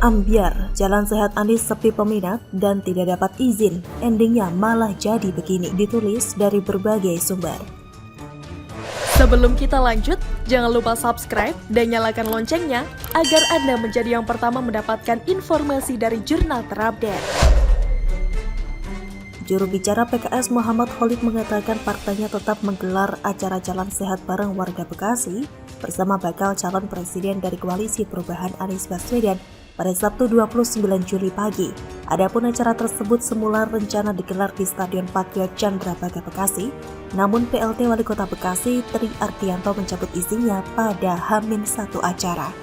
Ambyar, Jalan Sehat Anies sepi peminat dan tidak dapat izin. Endingnya malah jadi begini, ditulis dari berbagai sumber. Sebelum kita lanjut, jangan lupa subscribe dan nyalakan loncengnya agar Anda menjadi yang pertama mendapatkan informasi dari jurnal terupdate. Juru bicara PKS Muhammad Khalid mengatakan partainya tetap menggelar acara Jalan Sehat bareng warga Bekasi bersama bakal calon presiden dari Koalisi Perubahan Anies Baswedan pada Sabtu 29 Juli pagi. Adapun acara tersebut semula rencana digelar di Stadion Patriot Candrabaga Bekasi, namun PLT Wali Kota Bekasi Tri Ardianto mencabut izinnya pada H-1 acara.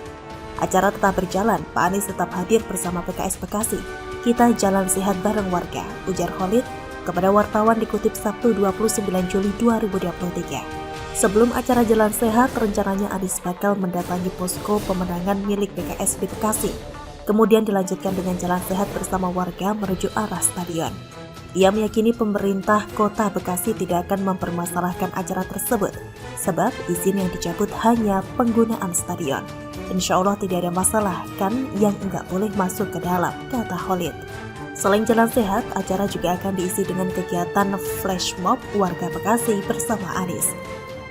Acara tetap berjalan, Pak Anies tetap hadir bersama PKS Bekasi. Kita jalan sehat bareng warga, ujar Khalid kepada wartawan dikutip Sabtu 29 Juli 2023. Sebelum acara jalan sehat, rencananya Anies bakal mendatangi posko pemenangan milik PKS di Bekasi. Kemudian dilanjutkan dengan jalan sehat bersama warga menuju arah stadion. Ia meyakini pemerintah kota Bekasi tidak akan mempermasalahkan acara tersebut, sebab izin yang dicabut hanya penggunaan stadion. Insya Allah tidak ada masalah kan yang nggak boleh masuk ke dalam, kata Khalid. Selain jalan sehat, acara juga akan diisi dengan kegiatan flash mob warga Bekasi bersama Anies.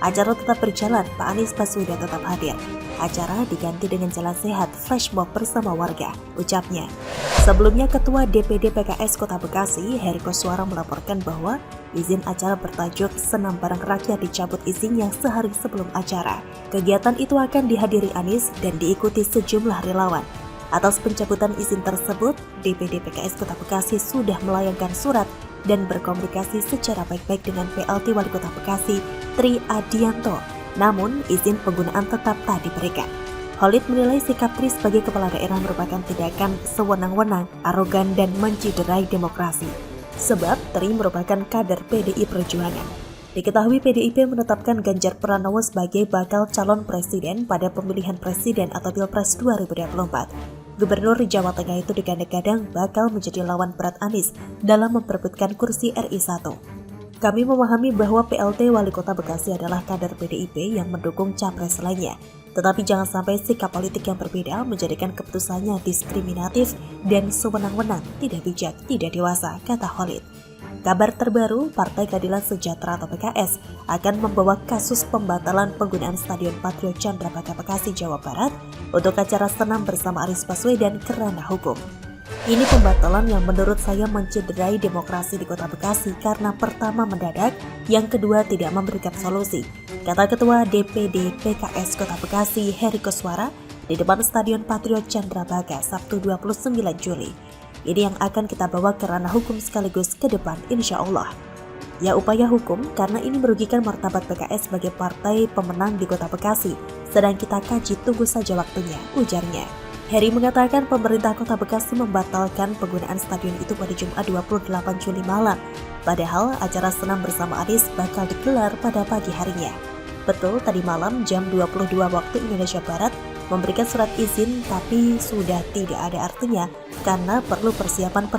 Acara tetap berjalan, Pak Anies Baswedan tetap hadir. Acara diganti dengan jalan sehat flash mob bersama warga, ucapnya. Sebelumnya Ketua DPD PKS Kota Bekasi, Heri Koswara melaporkan bahwa izin acara bertajuk Senam Bareng Rakyat dicabut izinnya sehari sebelum acara. Kegiatan itu akan dihadiri Anies dan diikuti sejumlah relawan. Atas pencabutan izin tersebut, DPD PKS Kota Bekasi sudah melayangkan surat dan berkomunikasi secara baik-baik dengan PLT Wali Kota Bekasi, Tri Ardianto. Namun, izin penggunaan tetap tak diberikan. Khalid menilai sikap Tri sebagai kepala daerah merupakan tindakan sewenang-wenang, arogan, dan menciderai demokrasi. Sebab Tri merupakan kader PDI Perjuangan. Diketahui PDIP menetapkan Ganjar Pranowo sebagai bakal calon presiden pada pemilihan presiden atau Pilpres 2024. Gubernur Jawa Tengah itu digadang-gadang bakal menjadi lawan berat Anies dalam memperebutkan kursi RI 1. Kami memahami bahwa PLT Wali Kota Bekasi adalah kader PDIP yang mendukung capres lainnya. Tetapi jangan sampai sikap politik yang berbeda menjadikan keputusannya diskriminatif dan sewenang-wenang, tidak bijak, tidak dewasa, kata Khalid. Kabar terbaru, Partai Keadilan Sejahtera atau PKS akan membawa kasus pembatalan penggunaan Stadion Patriot Candrabaga Bekasi, Jawa Barat untuk acara senam bersama Anies Baswedan ke ranah hukum. Ini pembatalan yang menurut saya mencederai demokrasi di Kota Bekasi karena pertama mendadak, yang kedua tidak memberikan solusi, kata Ketua DPD PKS Kota Bekasi Heri Koswara di depan Stadion Patriot Candrabaga Sabtu 29 Juli. Ini yang akan kita bawa ke ranah hukum sekaligus ke depan insya Allah. Ya upaya hukum karena ini merugikan martabat PKS sebagai partai pemenang di Kota Bekasi. Sedang kita kaji, tunggu saja waktunya, ujarnya. Heri mengatakan pemerintah Kota Bekasi membatalkan penggunaan stadion itu pada Jumat 28 Juli malam. Padahal acara senam bersama Anies bakal digelar pada pagi harinya. Betul, tadi malam jam 22 waktu Indonesia Barat memberikan surat izin tapi sudah tidak ada artinya karena perlu persiapan,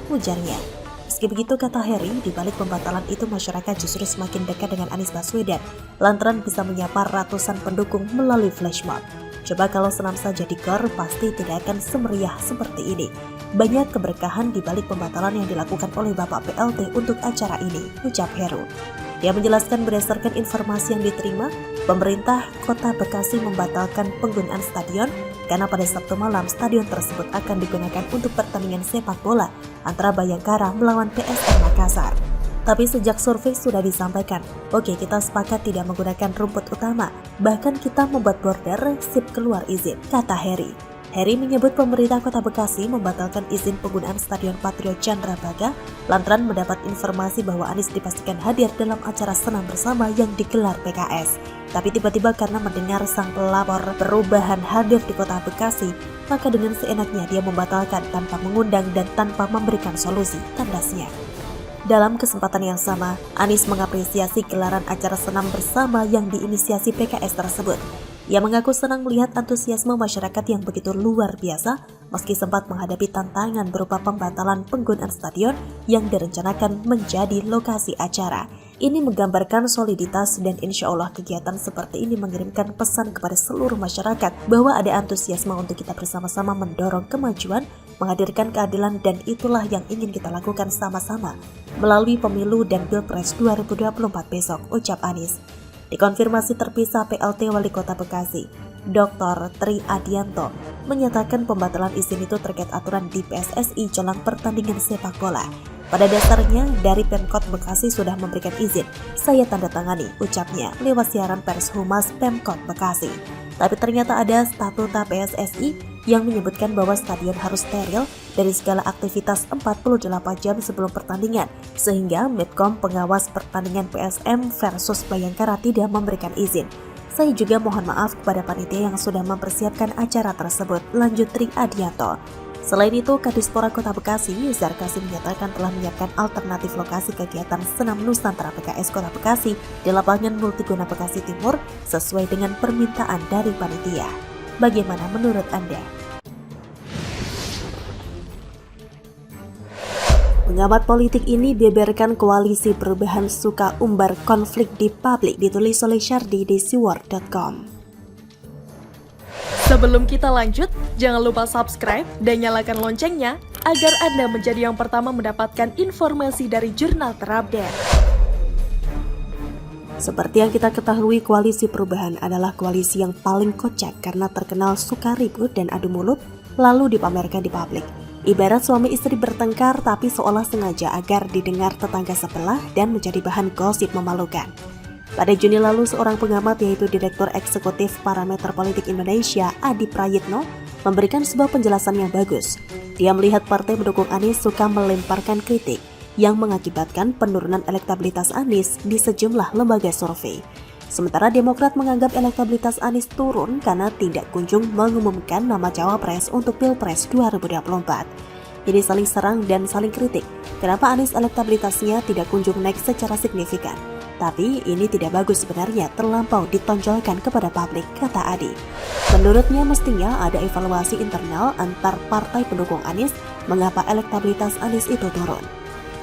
ujarnya. Meski begitu, kata Heri, di balik pembatalan itu masyarakat justru semakin dekat dengan Anies Baswedan lantaran bisa menyapa ratusan pendukung melalui flash mob. Coba kalau senam saja di GOR pasti tidak akan semeriah seperti ini. Banyak keberkahan di balik pembatalan yang dilakukan oleh Bapak PLT untuk acara ini, ucap Heru. Dia menjelaskan berdasarkan informasi yang diterima, pemerintah Kota Bekasi membatalkan penggunaan stadion karena pada Sabtu malam stadion tersebut akan digunakan untuk pertandingan sepak bola antara Bayangkara melawan PSM Makassar. Tapi sejak survei sudah disampaikan, oke, kita sepakat tidak menggunakan rumput utama, bahkan kita membuat border sip keluar izin, kata Heri. Heri menyebut pemerintah Kota Bekasi membatalkan izin penggunaan Stadion Patriot Candrabaga lantaran mendapat informasi bahwa Anies dipastikan hadir dalam acara senam bersama yang digelar PKS. Tapi tiba-tiba karena mendengar sang pelapor perubahan hadir di Kota Bekasi, maka dengan seenaknya dia membatalkan tanpa mengundang dan tanpa memberikan solusi, tandasnya. Dalam kesempatan yang sama, Anies mengapresiasi gelaran acara senam bersama yang diinisiasi PKS tersebut. Ia mengaku senang melihat antusiasme masyarakat yang begitu luar biasa meski sempat menghadapi tantangan berupa pembatalan penggunaan stadion yang direncanakan menjadi lokasi acara. Ini menggambarkan soliditas dan insya Allah kegiatan seperti ini mengirimkan pesan kepada seluruh masyarakat bahwa ada antusiasme untuk kita bersama-sama mendorong kemajuan, menghadirkan keadilan, dan itulah yang ingin kita lakukan sama-sama melalui pemilu dan Pilpres 2024 besok, ucap Anies. Dikonfirmasi terpisah PLT Wali Kota Bekasi, Dr. Tri Adianto menyatakan pembatalan izin itu terkait aturan di PSSI jelang pertandingan sepak bola. Pada dasarnya, dari Pemkot Bekasi sudah memberikan izin, saya tanda tangani, ucapnya lewat siaran pers Humas Pemkot Bekasi. Tapi ternyata ada statuta PSSI yang menyebutkan bahwa stadion harus steril dari segala aktivitas 48 jam sebelum pertandingan, sehingga Medcom pengawas pertandingan PSM versus Bayangkara tidak memberikan izin. Saya juga mohon maaf kepada panitia yang sudah mempersiapkan acara tersebut, lanjut Tri Adianto. Selain itu, Kadispora Kota Bekasi, Yuzar Kasim menyatakan telah menyiapkan alternatif lokasi kegiatan Senam Nusantara PKS Kota Bekasi di lapangan multiguna Bekasi Timur sesuai dengan permintaan dari panitia. Bagaimana menurut Anda? Pengamat politik ini beberkan koalisi perubahan suka umbar konflik di publik, ditulis oleh Syardi di siwar.com. Sebelum kita lanjut, jangan lupa subscribe dan nyalakan loncengnya agar Anda menjadi yang pertama mendapatkan informasi dari jurnal terupdate. Seperti yang kita ketahui, koalisi perubahan adalah koalisi yang paling kocak karena terkenal suka ribut dan adu mulut, lalu dipamerkan di publik. Ibarat suami istri bertengkar tapi seolah sengaja agar didengar tetangga sebelah dan menjadi bahan gosip memalukan. Pada Juni lalu, seorang pengamat yaitu Direktur Eksekutif Parameter Politik Indonesia, Adi Prayitno, memberikan sebuah penjelasan yang bagus. Dia melihat partai pendukung Anies suka melemparkan kritik yang mengakibatkan penurunan elektabilitas Anies di sejumlah lembaga survei. Sementara Demokrat menganggap elektabilitas Anies turun karena tidak kunjung mengumumkan nama cawapres untuk Pilpres 2024. Jadi saling serang dan saling kritik. Kenapa Anies elektabilitasnya tidak kunjung naik secara signifikan? Tapi ini tidak bagus sebenarnya terlampau ditonjolkan kepada publik, kata Adi. Menurutnya mestinya ada evaluasi internal antar partai pendukung Anies mengapa elektabilitas Anies itu turun.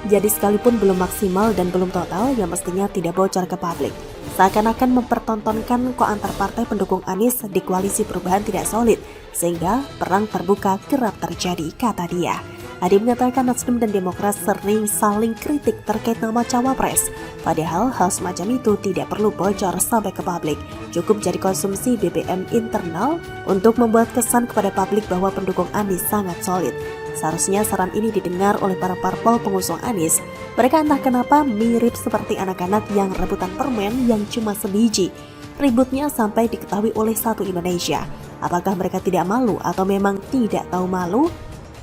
Jadi sekalipun belum maksimal dan belum total, ya mestinya tidak bocor ke publik. Seakan-akan mempertontonkan kok antar partai pendukung Anies di koalisi perubahan tidak solid, sehingga perang terbuka kerap terjadi, kata dia. Adi mengatakan Nasdem dan Demokrat sering saling kritik terkait nama cawapres. Padahal hal semacam itu tidak perlu bocor sampai ke publik. Cukup jadi konsumsi BBM internal untuk membuat kesan kepada publik bahwa pendukung Anies sangat solid. Seharusnya saran ini didengar oleh para parpol pengusung Anies. Mereka entah kenapa mirip seperti anak-anak yang rebutan permen yang cuma sebiji. Ributnya sampai diketahui oleh satu Indonesia. Apakah mereka tidak malu atau memang tidak tahu malu?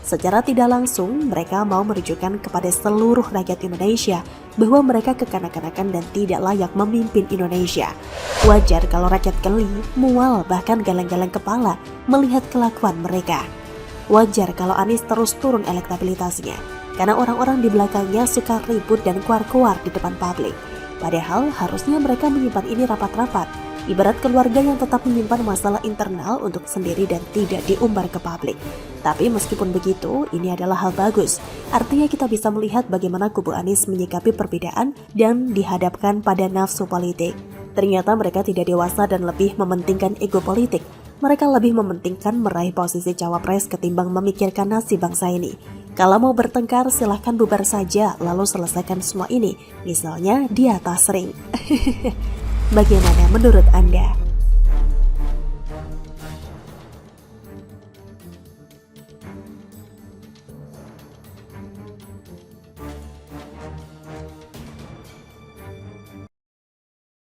Secara tidak langsung, mereka mau menunjukkan kepada seluruh rakyat Indonesia bahwa mereka kekanak-kanakan dan tidak layak memimpin Indonesia. Wajar kalau rakyat geli, mual, bahkan geleng-geleng kepala melihat kelakuan mereka. Wajar kalau Anies terus turun elektabilitasnya, karena orang-orang di belakangnya suka ribut dan kuar-kuar di depan publik. Padahal harusnya mereka menyimpan ini rapat-rapat, ibarat keluarga yang tetap menyimpan masalah internal untuk sendiri dan tidak diumbar ke publik. Tapi meskipun begitu, ini adalah hal bagus. Artinya kita bisa melihat bagaimana kubu Anies menyikapi perbedaan dan dihadapkan pada nafsu politik. Ternyata mereka tidak dewasa dan lebih mementingkan ego politik. Mereka lebih mementingkan meraih posisi cawapres ketimbang memikirkan nasib bangsa ini. Kalau mau bertengkar, silahkan bubar saja, lalu selesaikan semua ini. Misalnya di atas ring. Bagaimana menurut Anda?